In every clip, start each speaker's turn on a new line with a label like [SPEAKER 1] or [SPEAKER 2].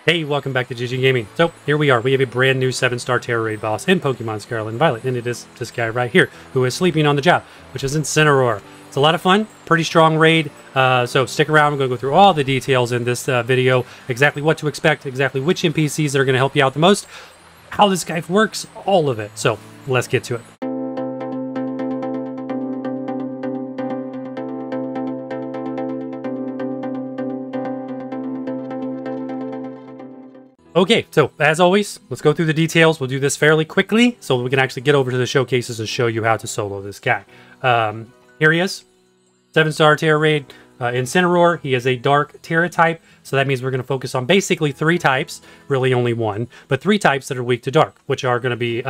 [SPEAKER 1] Hey, welcome back to gggaming. So here we are. We have a brand new 7-star Tera Raid boss in Pokemon Scarlet and Violet, and it is this guy right here who is sleeping on the job, which is Incineroar. It's a lot of fun, pretty strong raid, so stick around. We're going to go through all the details in this video, exactly what to expect, exactly which NPCs that are going to help you out the most, how this guy works, all of it. So let's get to it. Okay, so as always, let's go through the details. We'll do this fairly quickly so we can actually get over to the showcases and show you how to solo this guy. Here he is, 7-star Tera Raid, Incineroar. He is a dark Tera type, so that means we're going to focus on basically 3 types, really only 1, but 3 types that are weak to dark, which are going to be,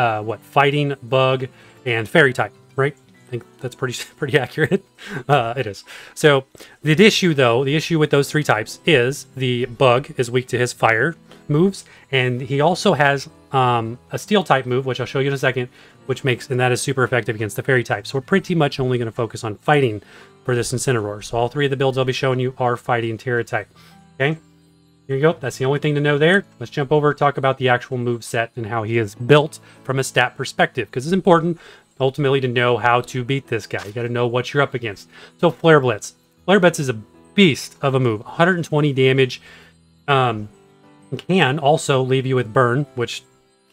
[SPEAKER 1] fighting, bug, and fairy type, right? I think that's pretty accurate. It is. So the issue with those 3 types is the bug is weak to his fire moves, and he also has a steel type move, which I'll show you in a second, and that is super effective against the fairy type. So we're pretty much only going to focus on fighting for this Incineroar. So all 3 of the builds I'll be showing you are fighting Tera type. Okay, here you go. That's the only thing to know there. Let's jump over, talk about the actual move set and how he is built from a stat perspective, because it's important ultimately to know how to beat this guy. You got to know what you're up against. So Flare Blitz. Flare Blitz is a beast of a move. 120 damage. Can also leave you with burn, which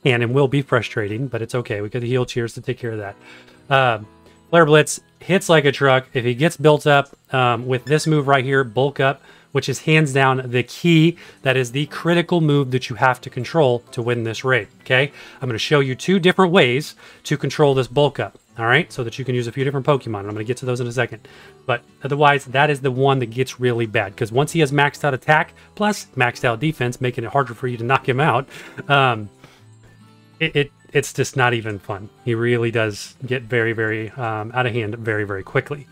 [SPEAKER 1] can and will be frustrating, but it's okay. We got the heal cheers to take care of that. Flare Blitz hits like a truck. If he gets built up with this move right here, Bulk Up, which is hands down the key. That is the critical move that you have to control to win this raid. Okay, I'm going to show you 2 different ways to control this Bulk Up. All right, so that you can use a few different Pokemon. I'm going to get to those in a second. But otherwise, that is the one that gets really bad. Because once he has maxed out attack, plus maxed out defense, making it harder for you to knock him out, it's just not even fun. He really does get very, very out of hand very, very quickly.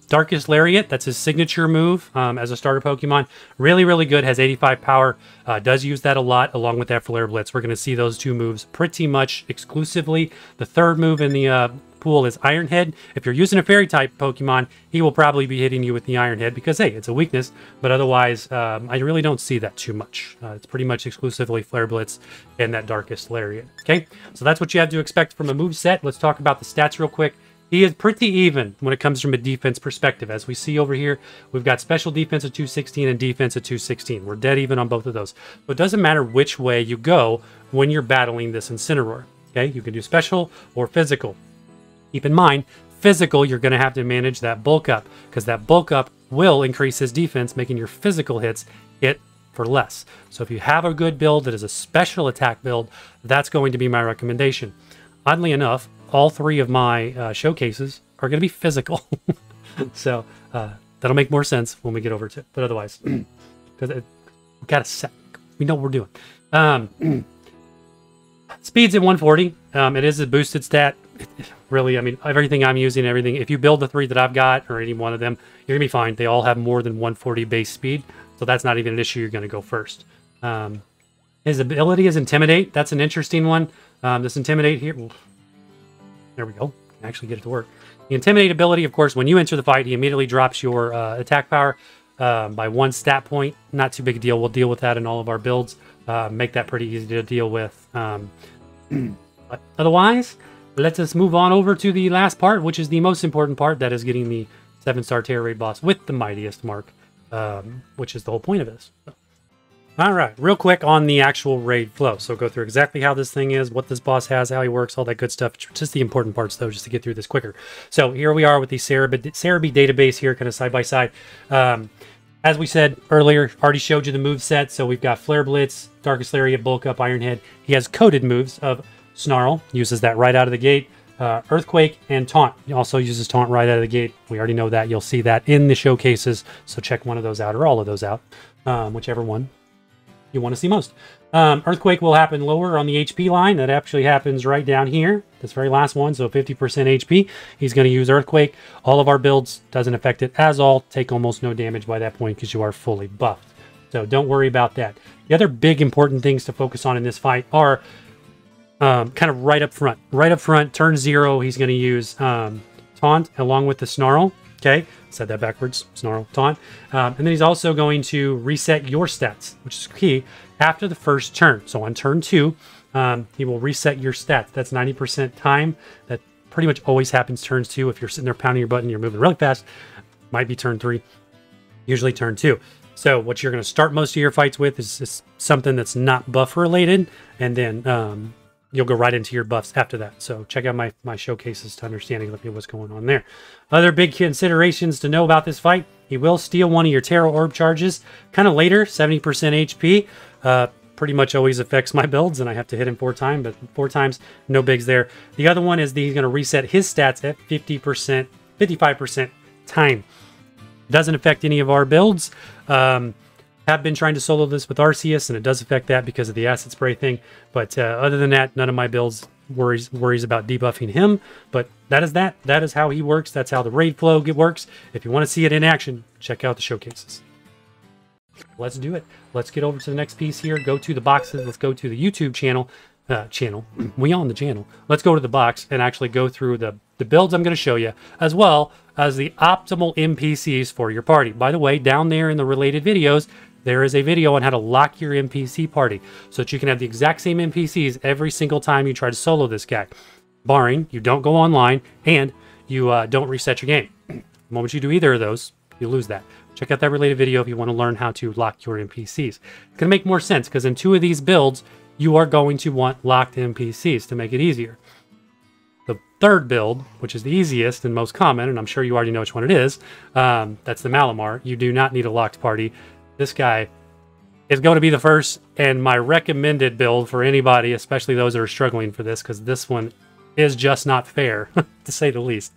[SPEAKER 1] Darkest Lariat, that's his signature move as a starter Pokemon. Really, really good, has 85 power. Does use that a lot along with that Flare Blitz. We're going to see those 2 moves pretty much exclusively. The 3rd move in the pool is Iron Head. If you're using a fairy type Pokemon, he will probably be hitting you with the Iron Head because, hey, it's a weakness. But otherwise, I really don't see that too much. It's pretty much exclusively Flare Blitz and that Darkest Lariat. Okay, so that's what you have to expect from a move set. Let's talk about the stats real quick. He is pretty even when it comes from a defense perspective. As we see over here, we've got special defense at 216 and defense at 216. We're dead even on both of those. So it doesn't matter which way you go when you're battling this Incineroar. Okay, you can do special or physical. Keep in mind, physical, you're going to have to manage that bulk up, because that bulk up will increase his defense, making your physical hits hit for less. So if you have a good build that is a special attack build, that's going to be my recommendation. Oddly enough, all 3 of my showcases are going to be physical. So that'll make more sense when we get over to it. But otherwise, because we got a set. We know what we're doing. Speed's at 140. It is a boosted stat. Really, I mean, everything I'm using, if you build the 3 that I've got, or any one of them, you're going to be fine. They all have more than 140 base speed. So that's not even an issue. You're going to go first. His ability is Intimidate. That's an interesting one. This Intimidate here... There we go. Can actually get it to work. The Intimidate ability, of course, when you enter the fight, he immediately drops your attack power by 1 stat point. Not too big a deal. We'll deal with that in all of our builds. Make that pretty easy to deal with. But otherwise, let us move on over to the last part, which is the most important part. That is getting the 7-star Tera Raid boss with the Mightiest Mark, which is the whole point of this. So. All right, real quick on the actual raid flow. So go through exactly how this thing is, what this boss has, how he works, all that good stuff. Just the important parts, though, just to get through this quicker. So here we are with the Cerebi database here, kind of side by side. As we said earlier, already showed you the move set. So we've got Flare Blitz, Darkest Lariat, Bulk Up, Iron Head. He has coded moves of Snarl, uses that right out of the gate. Earthquake and Taunt. He also uses Taunt right out of the gate. We already know that. You'll see that in the showcases. So check one of those out, or all of those out, whichever one you want to see most. Earthquake will happen lower on the HP line. That actually happens right down here, this very last one, so 50% HP. He's going to use Earthquake. All of our builds doesn't affect it as all. Take almost no damage by that point because you are fully buffed. So don't worry about that. The other big important things to focus on in this fight are kind of right up front. Right up front, turn 0, he's going to use Taunt along with the Snarl. Okay, said that backwards, Snarl, Taunt. And then he's also going to reset your stats, which is key, after the first turn. So on turn 2, he will reset your stats. That's 90% time. That pretty much always happens turns 2. If you're sitting there pounding your button, you're moving really fast, might be turn 3, usually turn 2. So what you're going to start most of your fights with is something that's not buff related, and then you'll go right into your buffs after that. So check out my showcases to understand exactly what's going on there. Other big considerations to know about this fight: he will steal one of your Tera Orb charges kind of later, 70% HP. Pretty much always affects my builds, and I have to hit him 4 times, but 4 times, no bigs there. The other one is that he's going to reset his stats at 50%, 55% time. Doesn't affect any of our builds. Have been trying to solo this with Arceus, and it does affect that because of the acid spray thing. But other than that, none of my builds worries about debuffing him. But that is that. That is how he works. That's how the raid flow works. If you want to see it in action, check out the showcases. Let's do it. Let's get over to the next piece here. Go to the boxes. Let's go to the YouTube channel. We on the channel. Let's go to the box and actually go through the builds I'm going to show you, as well as the optimal NPCs for your party. By the way, down there in the related videos, there is a video on how to lock your NPC party so that you can have the exact same NPCs every single time you try to solo this guy, barring you don't go online and you don't reset your game. The moment you do either of those, you lose that. Check out that related video if you want to learn how to lock your NPCs. It's going to make more sense because in 2 of these builds, you are going to want locked NPCs to make it easier. The third build, which is the easiest and most common, and I'm sure you already know which one it is, that's the Malamar. You do not need a locked party. This guy is going to be the first and my recommended build for anybody, especially those that are struggling for this, because this one is just not fair, to say the least.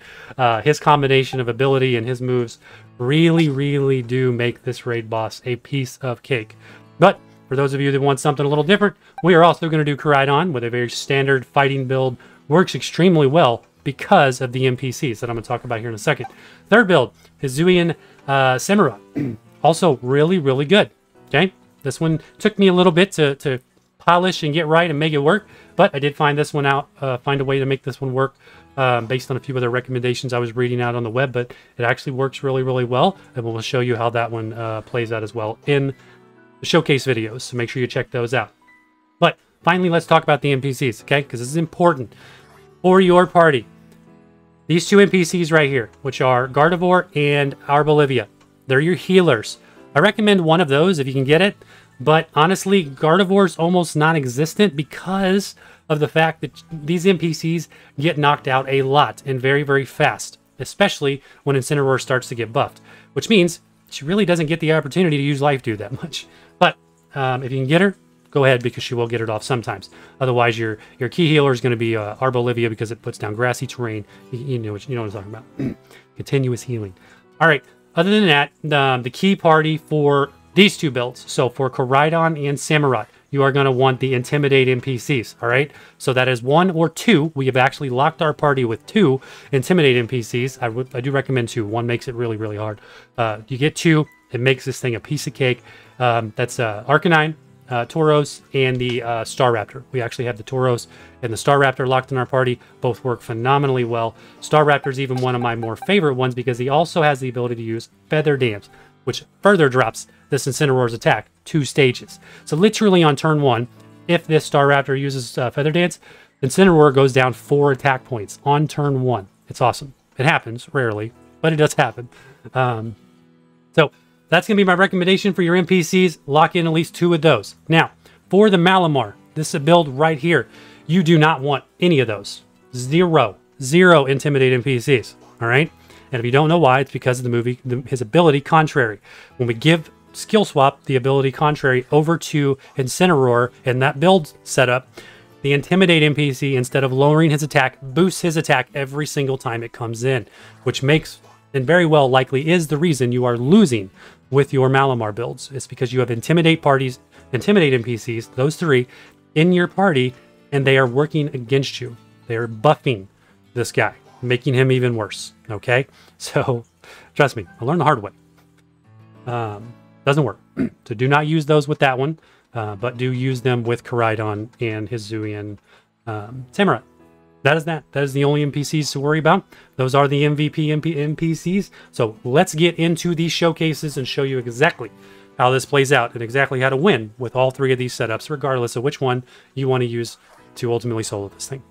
[SPEAKER 1] His combination of ability and his moves really do make this raid boss a piece of cake. But for those of you that want something a little different, we are also going to do Koraidon with a very standard fighting build. Works extremely well because of the NPCs that I'm going to talk about here in a second. Third build is Incineroar. Also really good. Okay, this one took me a little bit to polish and get right and make it work, but I did find this one out, find a way to make this one work based on a few other recommendations I was reading out on the web, but it actually works really well, and we'll show you how that one plays out as well in the showcase videos, so make sure you check those out. But finally, let's talk about the NPCs, okay? Because this is important for your party. These 2 NPCs right here, which are Gardevoir and Arbolivia, they're your healers. I recommend one of those if you can get it, but honestly, Gardevoir's almost non-existent because of the fact that these NPCs get knocked out a lot and very fast, especially when Incineroar starts to get buffed, which means she really doesn't get the opportunity to use Life Dew that much. But if you can get her, go ahead, because she will get it off sometimes. Otherwise, your key healer is going to be Arbolivia because it puts down grassy terrain. You know what I'm talking about. Continuous healing. All right. Other than that, the key party for these 2 builds, so for Koraidon and Samurott, you are going to want the Intimidate NPCs, all right? So that is 1 or 2. We have actually locked our party with 2 Intimidate NPCs. I do recommend 2. 1 makes it really hard. You get 2. It makes this thing a piece of cake. That's Arcanine, Tauros, and the Staraptor. We actually have the Tauros and the Staraptor locked in our party. Both work phenomenally well. Staraptor is even one of my more favorite ones because he also has the ability to use Feather Dance, which further drops this Incineroar's attack 2 stages. So literally on turn 1, if this Staraptor uses Feather Dance, Incineroar goes down 4 attack points on turn 1. It's awesome. It happens rarely, but it does happen. So that's going to be my recommendation for your NPCs. Lock in at least 2 of those. Now, for the Malamar, this is a build right here. You do not want any of those. Zero Intimidate NPCs. All right? And if you don't know why, it's because of his ability Contrary. When we give skill swap the ability Contrary over to Incineroar in that build setup, the Intimidate NPC, instead of lowering his attack, boosts his attack every single time it comes in, which makes, and very well likely is the reason you are losing with your Malamar builds. It's because you have Intimidate NPCs, those 3, in your party, and they are working against you. They are buffing this guy, making him even worse. Okay? So, trust me, I learned the hard way. Doesn't work. So do not use those with that one, but do use them with Koraidon and his Hisuian Samurott. that is that. That is the only NPCs to worry about. Those are the MVP NPCs. So let's get into these showcases and show you exactly how this plays out and exactly how to win with all three of these setups, regardless of which one you want to use to ultimately solo this thing.